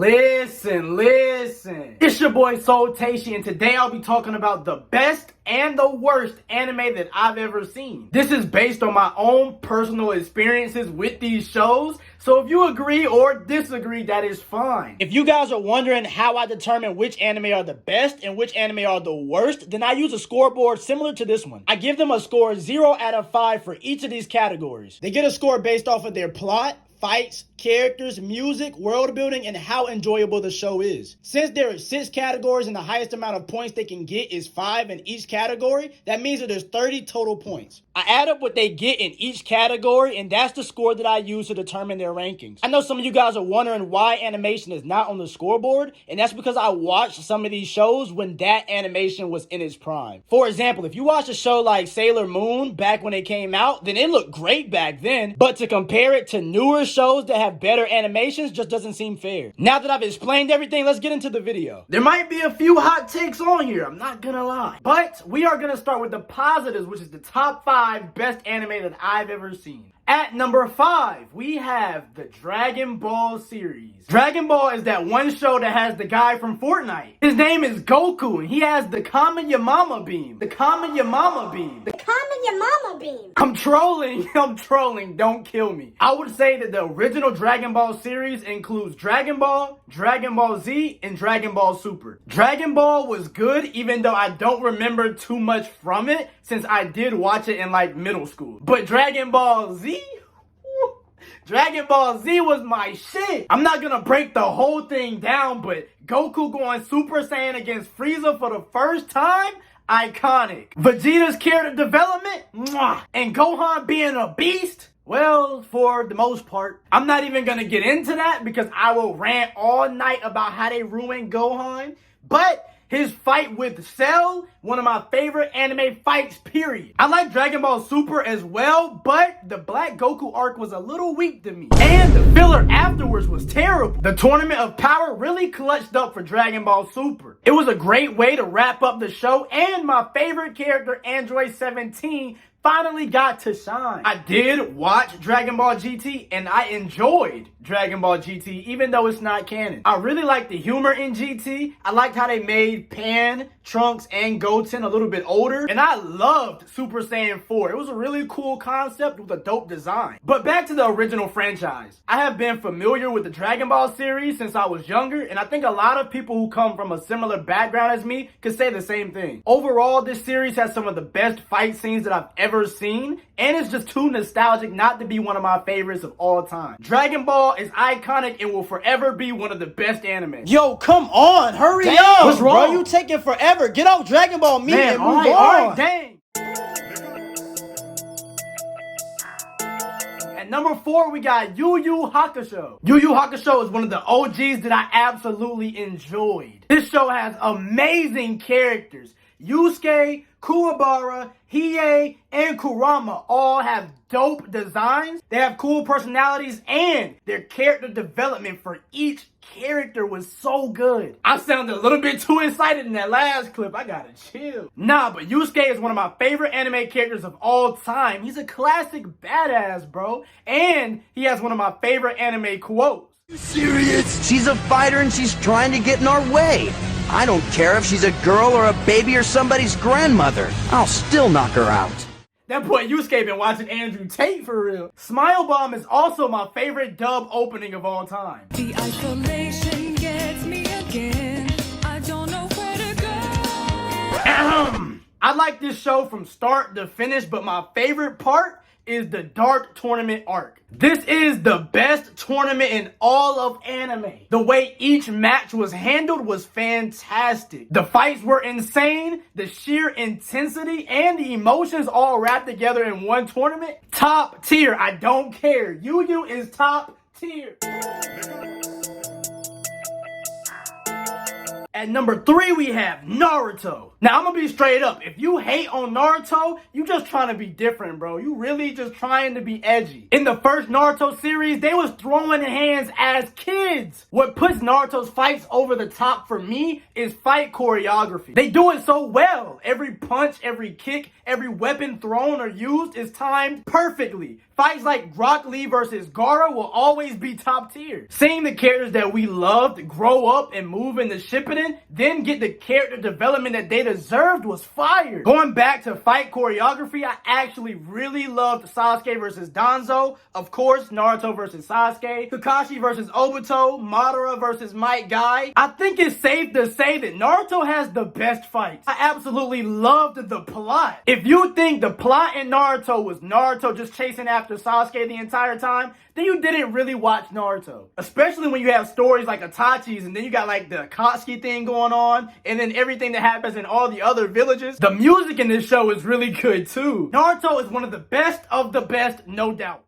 Listen. It's your boy Tayshi, and today I'll be talking about the best and the worst anime that I've ever seen. This is based on my own personal experiences with these shows, so if you agree or disagree, that is fine. If you guys are wondering how I determine which anime are the best and which anime are the worst, then I use a scoreboard similar to this one. I give them a score 0 out of 5 for each of these categories. They get a score based off of their plot, fights, characters, music, world building, and how enjoyable the show is. Since there are 6 categories and the highest amount of points they can get is 5 in each category, that means that there's 30 total points. I add up what they get in each category, and that's the score that I use to determine their rankings. I know some of you guys are wondering why animation is not on the scoreboard, and that's because I watched some of these shows when that animation was in its prime. For example, if you watch a show like Sailor Moon back when it came out, then it looked great back then, but to compare it to newer shows that have better animations just doesn't seem fair. Now that I've explained everything, let's get into the video. There might be a few hot takes on here, I'm not gonna lie. But we are gonna start with the positives, which is the top 5 best anime that I've ever seen. At number 5, we have the Dragon Ball series. Dragon Ball is that one show that has the guy from Fortnite. His name is Goku, and he has the Kamehameha beam. I'm trolling, don't kill me. I would say that the original Dragon Ball series includes Dragon Ball, Dragon Ball Z, and Dragon Ball Super. Dragon Ball was good, even though I don't remember too much from it, since I did watch it in like middle school. But Dragon Ball Z? Dragon Ball Z was my shit. I'm not gonna break the whole thing down, but Goku going Super Saiyan against Frieza for the first time? Iconic. Vegeta's character development? Mwah. And Gohan being a beast? Well, for the most part. I'm not even gonna get into that because I will rant all night about how they ruined Gohan. But his fight with Cell, one of my favorite anime fights, period. I like Dragon Ball Super as well, but the Black Goku arc was a little weak to me. And the filler afterwards was terrible. The Tournament of Power really clutched up for Dragon Ball Super. It was a great way to wrap up the show, and my favorite character, Android 17, finally got to shine. I did watch Dragon Ball GT, and I enjoyed Dragon Ball GT, even though it's not canon. I really liked the humor in GT. I liked how they made Pan, Trunks, and Goten a little bit older. And I loved Super Saiyan 4. It was a really cool concept with a dope design. But back to the original franchise. I have been familiar with the Dragon Ball series since I was younger, and I think a lot of people who come from a similar background as me could say the same thing. Overall, this series has some of the best fight scenes that I've ever seen, and it's just too nostalgic not to be one of my favorites of all time. Dragon Ball is iconic and will forever be one of the best animes. Yo, come on, hurry up! What's wrong? Bro, you taking forever. Get off Dragon Ball Me and move on. All right, dang. At number 4, we got Yu Hakusho. Yu Hakusho is one of the OGs that I absolutely enjoyed. This show has amazing characters. Yasuke, Kuwabara, Hiei, and Kurama all have dope designs. They have cool personalities, and their character development for each character was so good. I sounded a little bit too excited in that last clip. I gotta chill. Nah, but Yasuke is one of my favorite anime characters of all time. He's a classic badass, bro. And he has one of my favorite anime quotes. You serious? She's a fighter and she's trying to get in our way. I don't care if she's a girl or a baby or somebody's grandmother. I'll still knock her out. That boy Yasuke been watching Andrew Tate for real. Smile Bomb is also my favorite dub opening of all time. The isolation gets me again. I don't know where to go. I like this show from start to finish, but my favorite part is the Dark Tournament arc. This is the best tournament in all of anime. The way each match was handled was fantastic. The fights were insane. The sheer intensity and the emotions all wrapped together in one tournament. Top tier. I don't care. Yu is top tier. At number 3, we have Naruto. Now, I'm gonna be straight up. If you hate on Naruto, you just trying to be different, bro. You really just trying to be edgy. In the first Naruto series, they was throwing hands as kids. What puts Naruto's fights over the top for me is fight choreography. They do it so well. Every punch, every kick, every weapon thrown or used is timed perfectly. Fights like Rock Lee versus Gaara will always be top tier. Seeing the characters that we loved grow up and move into Shippuden, then get the character development that they deserved was fire. Going back to fight choreography, I actually really loved Sasuke versus Danzo. Of course, Naruto versus Sasuke. Kakashi versus Obito. Madara versus Might Guy. I think it's safe to say that Naruto has the best fights. I absolutely loved the plot. If you think the plot in Naruto was Naruto just chasing after Sasuke the entire time, then you didn't really watch Naruto. Especially when you have stories like Itachi's and then you got like the Akatsuki thing going on and then everything that happens in all the other villages. The music in this show is really good too. Naruto is one of the best, no doubt.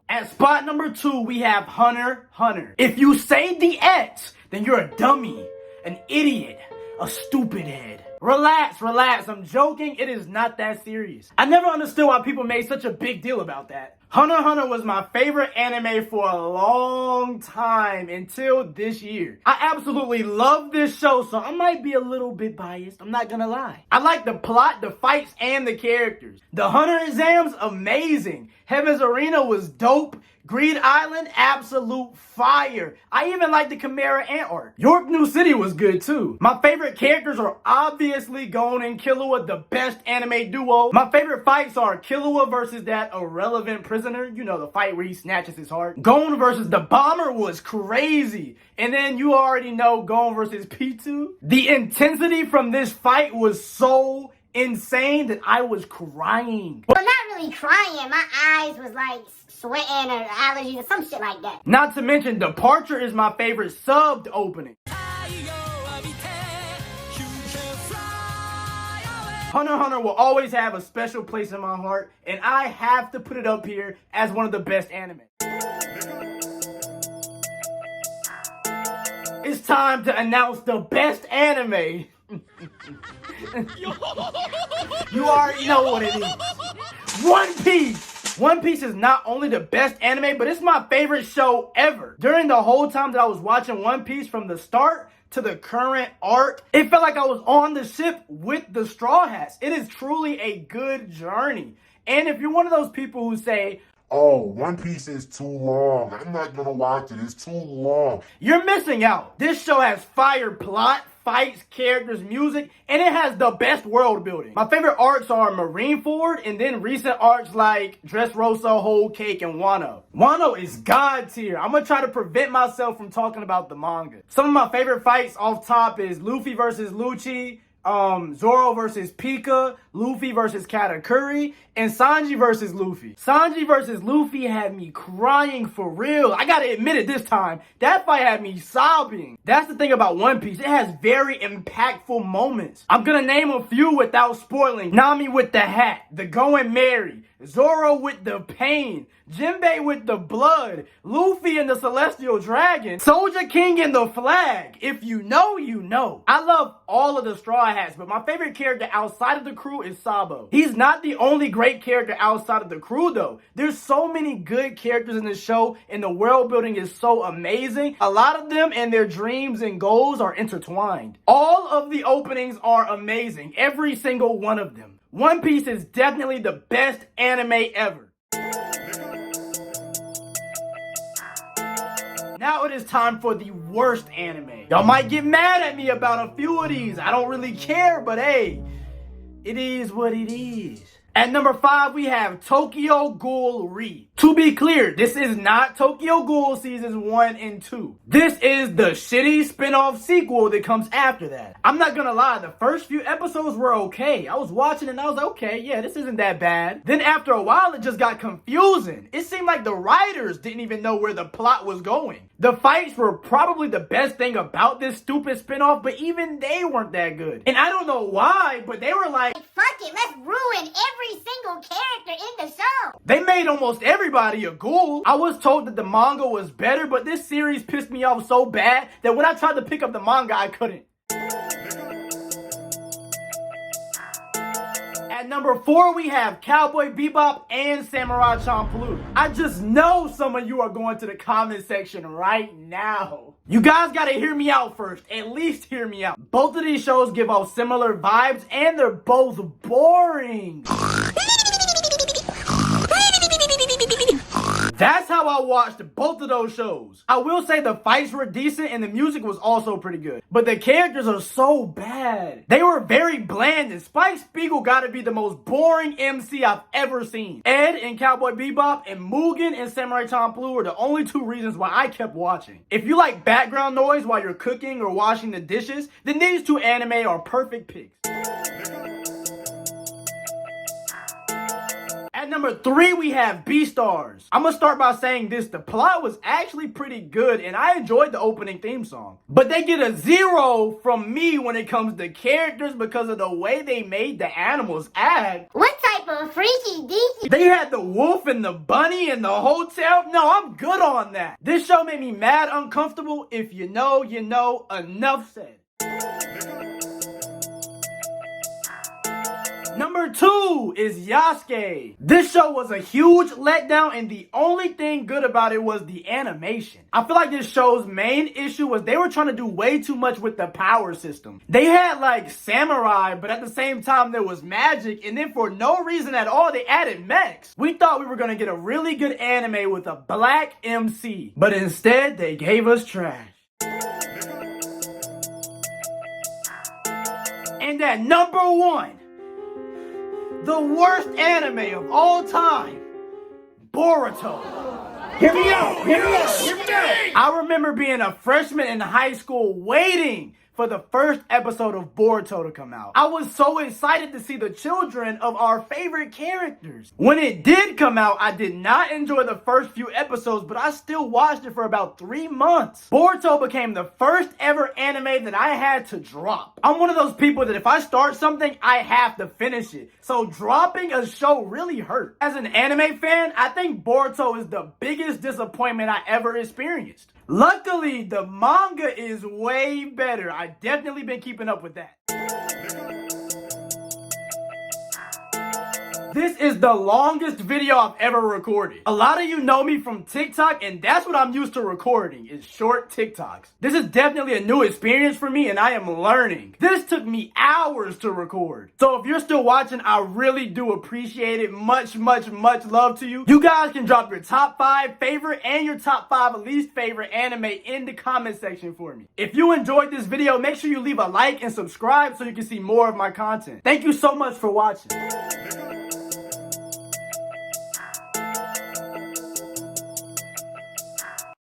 At spot number 2, we have Hunter x Hunter. If you say the X, then you're a dummy, an idiot, a stupid head. Relax, I'm joking. It is not that serious. I never understood why people made such a big deal about that. Hunter x Hunter was my favorite anime for a long time until this year. I absolutely love this show, so I might be a little bit biased. I'm not gonna lie. I like the plot, the fights, and the characters. The Hunter exams, amazing. Heaven's Arena was dope. Greed Island, absolute fire. I even like the Chimera Ant arc. York New City was good too. My favorite characters are obviously Gon and Killua, the best anime duo. My favorite fights are Killua versus that irrelevant prisoner. You know, the fight where he snatches his heart. Gon versus the Bomber was crazy. And then you already know Gon versus P2. The intensity from this fight was so insane that I was crying. Well, not really crying. My eyes was like sweating or allergies or some shit like that. Not to mention, Departure is my favorite subbed opening. Hunter x Hunter will always have a special place in my heart, and I have to put it up here as one of the best anime. It's time to announce the best anime. You already know what it is. One Piece! One Piece is not only the best anime, but it's my favorite show ever. During the whole time that I was watching One Piece from the start to the current arc, it felt like I was on the ship with the Straw Hats. It is truly a good journey. And if you're one of those people who say, "Oh, One Piece is too long. I'm not gonna watch it. It's too long," you're missing out. This show has fire plot, fights, characters, music, and it has the best world building. My favorite arcs are Marineford and then recent arcs like Dressrosa, Whole Cake, and Wano. Wano is god tier. I'm gonna try to prevent myself from talking about the manga. Some of my favorite fights off top is Luffy versus Lucci, Zoro versus Pika, Luffy versus Katakuri, and Sanji versus Luffy. Sanji versus Luffy had me crying for real. I gotta admit it this time. That fight had me sobbing. That's the thing about One Piece. It has very impactful moments. I'm gonna name a few without spoiling. Nami with the hat, the Going Merry, Zoro with the pain, Jinbei with the blood, Luffy and the Celestial Dragon, Soldier King and the flag. If you know, you know. I love all of the Straw Hats, but my favorite character outside of the crew is Sabo. He's not the only great character outside of the crew though. There's so many good characters in this show and the world building is so amazing. A lot of them and their dreams and goals are intertwined. All of the openings are amazing. Every single one of them. One Piece is definitely the best anime ever. Now it is time for the worst anime. Y'all might get mad at me about a few of these. I don't really care, but hey, it is what it is. At number 5, we have Tokyo Ghoul Re. To be clear, this is not Tokyo Ghoul Seasons 1 and 2. This is the shitty spin-off sequel that comes after that. I'm not gonna lie, the first few episodes were okay. I was watching and I was like, okay, yeah, this isn't that bad. Then after a while, it just got confusing. It seemed like the writers didn't even know where the plot was going. The fights were probably the best thing about this stupid spin-off, but even they weren't that good. And I don't know why, but they were like, Fuck it, let's ruin every single character in the show. they made almost every everybody a ghoul. I was told that the manga was better, but this series pissed me off so bad that when I tried to pick up the manga, I couldn't. At number 4, we have Cowboy Bebop and Samurai Champloo. I just know some of you are going to the comment section right now. You guys gotta hear me out first. At least hear me out. Both of these shows give off similar vibes and they're both boring. That's how I watched both of those shows. I will say the fights were decent and the music was also pretty good. But the characters are so bad. They were very bland and Spike Spiegel gotta be the most boring MC I've ever seen. Ed in Cowboy Bebop and Mugen in Samurai Champloo are the only 2 reasons why I kept watching. If you like background noise while you're cooking or washing the dishes, then these 2 anime are perfect picks. At number 3, we have Beastars. I'm gonna start by saying this. The plot was actually pretty good and I enjoyed the opening theme song. But they get a 0 from me when it comes to characters because of the way they made the animals act. What type of freaky deaky? They had the wolf and the bunny in the hotel. No, I'm good on that. This show made me mad uncomfortable. If you know, you know. Enough said. Number 2 is Yasuke. This show was a huge letdown and the only thing good about it was the animation. I feel like this show's main issue was they were trying to do way too much with the power system. They had like samurai, but at the same time there was magic, and then for no reason at all they added mechs. We thought we were gonna get a really good anime with a black MC, but instead they gave us trash. And at number 1, the worst anime of all time, Boruto. Hear me out, hear me out, hear me out. I remember being a freshman in high school waiting for the first episode of Boruto to come out. I was so excited to see the children of our favorite characters. When it did come out, I did not enjoy the first few episodes, but I still watched it for about 3 months. Boruto became the first ever anime that I had to drop. I'm one of those people that if I start something, I have to finish it. So dropping a show really hurt. As an anime fan, I think Boruto is the biggest disappointment I ever experienced. Luckily, the manga is way better. I've definitely been keeping up with that. This is the longest video I've ever recorded. A lot of you know me from TikTok, and that's what I'm used to recording, is short TikToks. This is definitely a new experience for me, and I am learning. This took me hours to record. So if you're still watching, I really do appreciate it. Much, much, much love to you. You guys can drop your top 5 favorite and your top 5 least favorite anime in the comment section for me. If you enjoyed this video, make sure you leave a like and subscribe so you can see more of my content. Thank you so much for watching.